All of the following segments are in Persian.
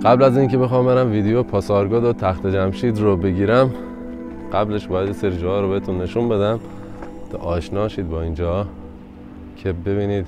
قبل از اینکه بخوام برم ویدیو پاسارگاد و تخت جمشید رو بگیرم، قبلش باید سری جاها رو بهتون نشون بدم تا آشنا شید با اینجا، که ببینید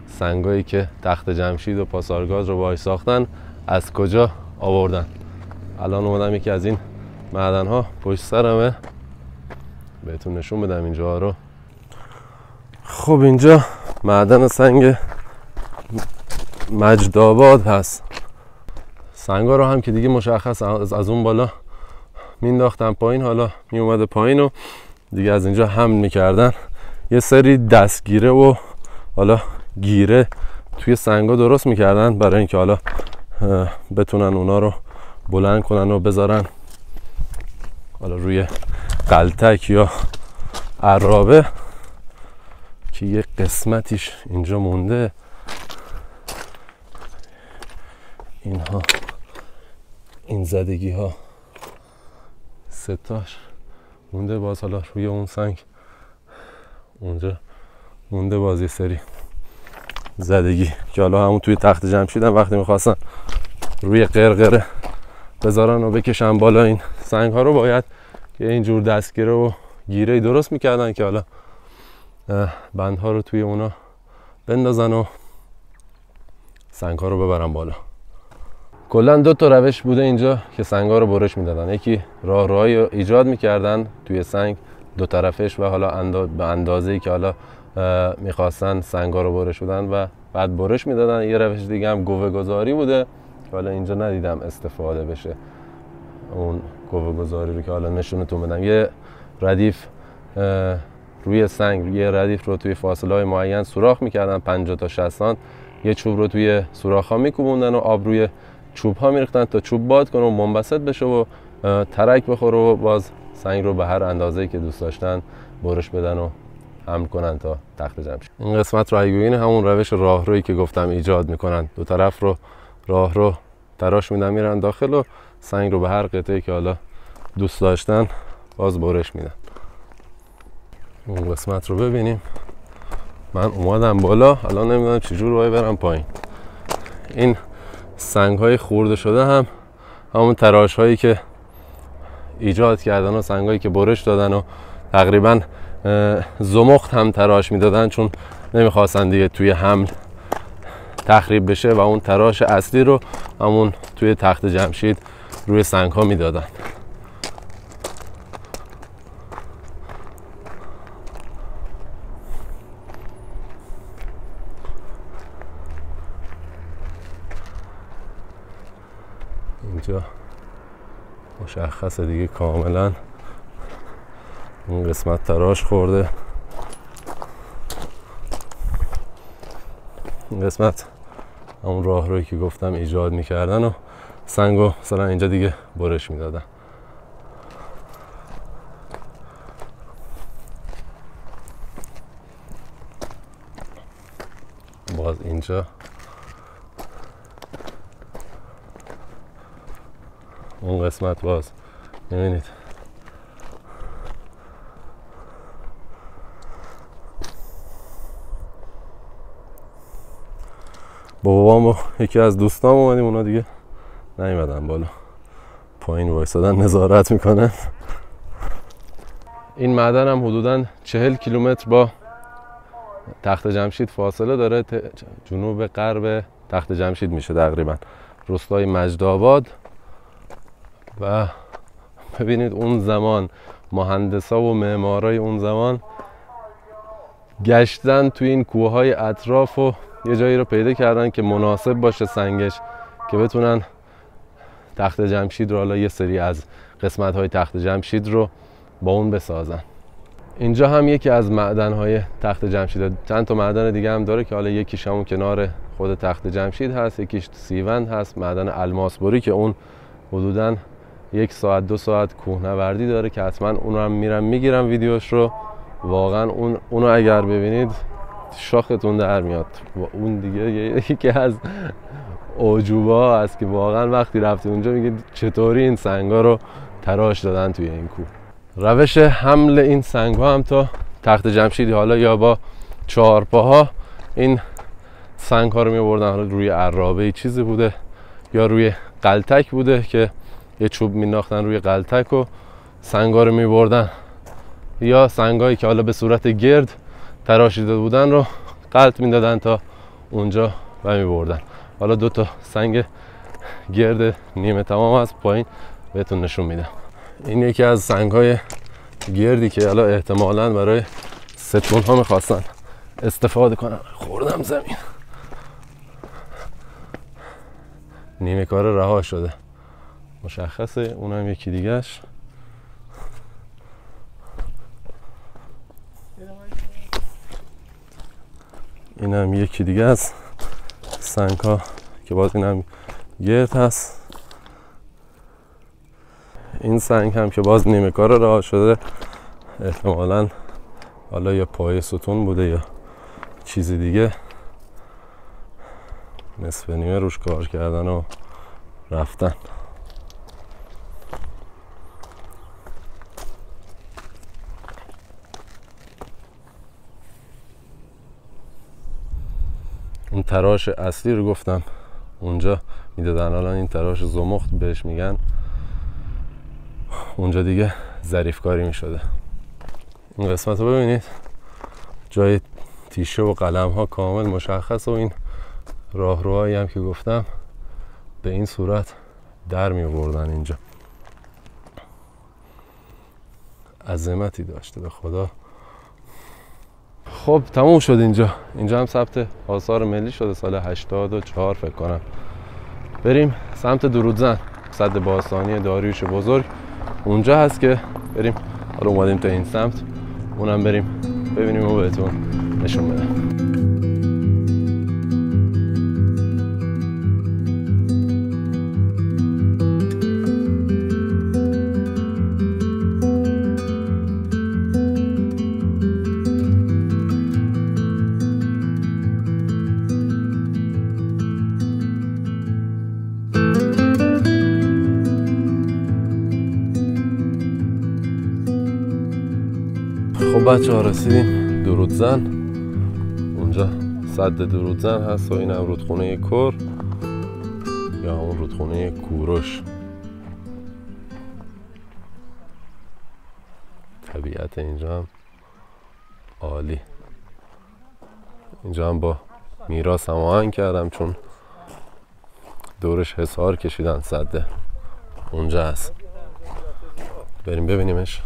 سنگایی که تخت جمشید و پاسارگاد رو باهاش ساختن از کجا آوردن. الان اومدم یکی از این معدن ها پشت سرمه بهتون نشون بدم اینجا رو. خب اینجا معدن سنگ مجدآباد هست. سنگا رو هم که دیگه مشخص از اون بالا مینداختن پایین، حالا می اومده پایین و دیگه از اینجا حمل میکردن. یه سری دستگیره و حالا گیره توی سنگا درست میکردن برای اینکه حالا بتونن اونا رو بلند کنن و بذارن حالا روی قلتک یا عرابه، که یه قسمتیش اینجا مونده. اینها این زدگی ها ستاش مونده، باز حالا روی اون سنگ اونجا مونده باز یه سری زدگی که حالا همون توی تخت جمشید هم وقتی میخواستن روی قرقره بذارن و بکشن بالا این سنگ ها رو، باید که اینجور دستگیره و گیره درست میکردن که حالا بندها رو توی اونا بندازن و سنگ ها رو ببرن بالا. کلا دو تا روش بوده اینجا که سنگ ها رو برش میدادن. یکی راهروهایی رو ایجاد میکردن توی سنگ دو طرفش و حالا به اندازه‌ای که حالا میخواستن سنگ ها رو برش بدن و بعد برش میدادن. یه روش دیگه هم گوه گذاری بوده که حالا اینجا ندیدم استفاده بشه اون گوه گذاری رو که حالا نشونتون بدم. یه ردیف روی سنگ، یه ردیف رو توی فاصله های معین سوراخ میکردن 50 تا 60 سانت، یه چوب رو توی سوراخ ها میکوبوندن و آب روی چوب ها میریختن تا چوب باد کنه و منبسط بشه و ترک بخوره و باز سنگ رو به هر اندازه‌ای که دوست داشتن برش بدن و حمل کنن تا تخت جمشید. این قسمت راهگویی همون روش راهرویی که گفتم ایجاد میکنن. دو طرف رو راهرو تراش میدن میرن داخل و سنگ رو به هر قطعه‌ای که حالا دوست داشتن باز برش میدن. اون قسمت رو ببینیم. من اومدم بالا، الان نمیدونم چجور باید برم پایین. این سنگ های خورده شده هم همون تراش هایی که ایجاد کردن و سنگ هایی که برش دادن و تقریبا زمخت هم تراش میدادن، چون نمیخواستن دیگه توی حمل تخریب بشه و اون تراش اصلی رو همون توی تخت جمشید روی سنگ ها میدادن. اینجا مشخصه دیگه کاملا این قسمت تراش خورده. این قسمت همون راهرویی که گفتم ایجاد میکردن و سنگو مثلا اینجا دیگه برش میدادن. باز اینجا اون قسمت باز میبینید با بابام و یکی از دوستام اومدیم، اونا دیگه نیومدن بالا، پایین وایسادن نظارت میکنن. این معدن هم حدوداً 40 کیلومتر با تخت جمشید فاصله داره. جنوب غرب تخت جمشید میشه تقریبا، روستای مجدآباد. و ببینید اون زمان مهندسا و معمارای اون زمان گشتن توی این کوههای اطراف و یه جایی رو پیدا کردن که مناسب باشه سنگش، که بتونن تخت جمشید رو، حالا یه سری از قسمت‌های تخت جمشید رو با اون بسازن. اینجا هم یکی از معدن‌های تخت جمشید، چند تا معدن دیگه هم داره که حالا یکیش همون کنار خود تخت جمشید هست، یکیش سیوند هست، معدن الماسبری که اون حدوداً 1 ساعت 2 ساعت کوهنوردی داره که حتما اون رو هم میرم میگیرم ویدیوش رو. واقعا اونو اگر ببینید شاختون در میاد. و اون دیگه یکی از عجوبه ها است که واقعا وقتی رفتی اونجا میگید چطوری این سنگا رو تراش دادن توی این کوه. روش حمل این سنگ ها هم تا تخت جمشید حالا یا با چهارپاها این سنگ ها رو می بردن، حالا روی عرابه چیزی بوده یا روی قلتک بوده که یه چوب مینداختن روی قلتک و سنگا رو میبردن، یا سنگایی که حالا به صورت گرد تراشیده بودن رو قلت میدادن تا اونجا و میبردن. حالا 2 تا سنگ گرد نیمه تمام از پایین بهتون نشون میدم. این یکی از سنگ‌های گردی که حالا احتمالاً برای ستون ها میخواستن استفاده کنن. خوردم زمین. نیمه کار رها شده مشخصه. اونم یکی دیگهش. اینم یکی دیگه از سنگ ها که باز اینم گرد هست. این سنگ هم که باز نیمه کار رها شده، احتمالاً حالا یا پای ستون بوده یا چیزی دیگه، نصف نیمه روش کار کردن و رفتن. اون تراش اصلی رو گفتم اونجا میدادن، الان این تراش زمخت بهش میگن، اونجا دیگه ظریف کاری میشده. این قسمت رو ببینید، جای تیشه و قلم ها کامل مشخص و این راهروهایی هم که گفتم به این صورت در می بردن. اینجا عظمتی داشته به خدا. خب تموم شد. اینجا هم ثبت آثار ملی شده سال 84 فکر کنم. بریم سمت درودزن، سد باستانی داریوش بزرگ اونجا هست که بریم. حالا اومدیم تا این سمت، اونم بریم ببینیم و بهتون نشون بدم. خب بچه ها رسیدیم درودزن. اونجا سد درودزن هست و این هم رودخونه کر یا همون رودخونه کوروش. طبیعت اینجا هم عالی. اینجا هم با میراث هماهنگ کردم چون دورش حصار کشیدن. سد اونجا هست، بریم ببینیمش.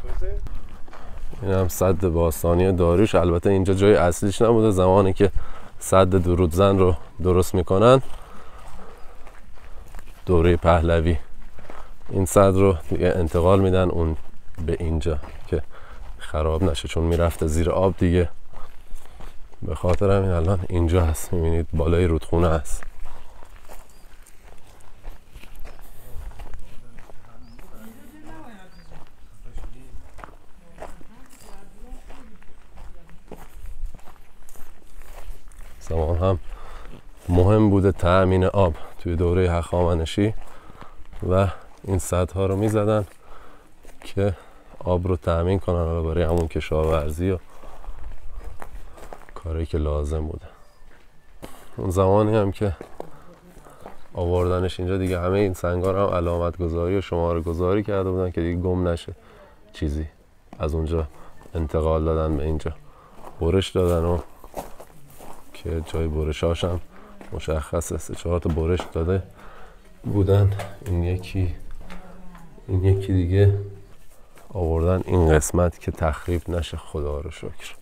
این هم سد باستانی داریوش. البته اینجا جای اصلیش نبوده، زمانی که سد درودزن رو درست میکنن دوره پهلوی این سد رو دیگه انتقال میدن اون به اینجا که خراب نشه، چون میرفته زیر آب دیگه. به خاطر همین الان اینجا هست. میبینید بالای رودخونه هست. زمان هم مهم بوده تأمین آب توی دوره هخامنشی و این سدها رو می زدن که آب رو تأمین کنن برای همون کشاورزی و کاری که لازم بوده. اون زمانی هم که آوردنش اینجا دیگه همه این سنگار هم علامت گذاری و شماره گذاری کرده بودن که دیگه گم نشه چیزی. از اونجا انتقال دادن به اینجا، برش دادن و که جای برشاش هم مشخصه. 3-4 تا برش داده بودن. این یکی دیگه آوردن این قسمت که تخریب نشه. خدا رو شکر.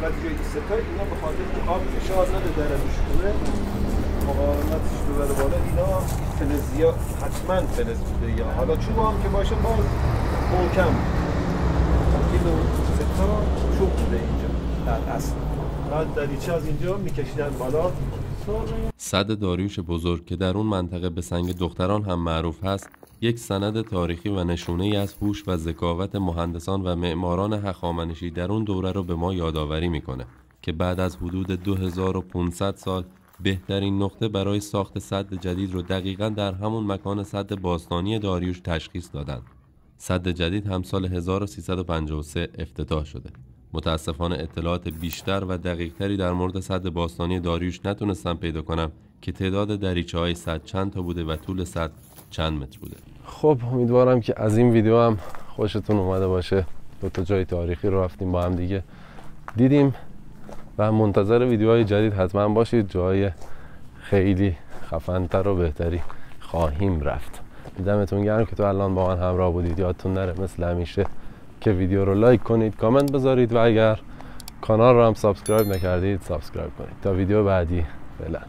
بعد جایی که ستای اینا به خاطر که آب فشار نده در روشونه مقاومتش ببره بالا، اینا فلزیا حتما فلز بوده یا حالا چوب هم که باشه باز محکم. این ستا چوب بوده اینجا در اصل. بعد دریچه از اینجا میکشیدن بالا. سد داریوش بزرگ که در اون منطقه به سنگ دختران هم معروف هست، یک سند تاریخی و نشونه‌ای از هوش و ذکاوت مهندسان و معماران هخامنشی در اون دوره رو به ما یادآوری میکنه که بعد از حدود 2500 سال بهترین نقطه برای ساخت سد جدید رو دقیقاً در همون مکان سد باستانی داریوش تشخیص دادن. سد جدید هم سال 1353 افتتاح شده. متاسفانه اطلاعات بیشتر و دقیقتری در مورد سد باستانی داریوش نتونستم پیدا کنم که تعداد دریچه‌های سد چند تا بوده و طول سد چند متر بوده. خب امیدوارم که از این ویدیو هم خوشتون اومده باشه. 2 جای تاریخی رو رفتیم با هم دیگه دیدیم و منتظر ویدیوهای جدید حتما باشید. جای خیلی خفن‌تر و بهتری خواهیم رفت. دمتون گرم که تو الان با من همراه بودید. یادتون نره مثل همیشه که ویدیو رو لایک کنید، کامنت بذارید و اگر کانال رو هم سابسکرایب نکردید سابسکرایب کنید. تا ویدیو بعدی، فعلا.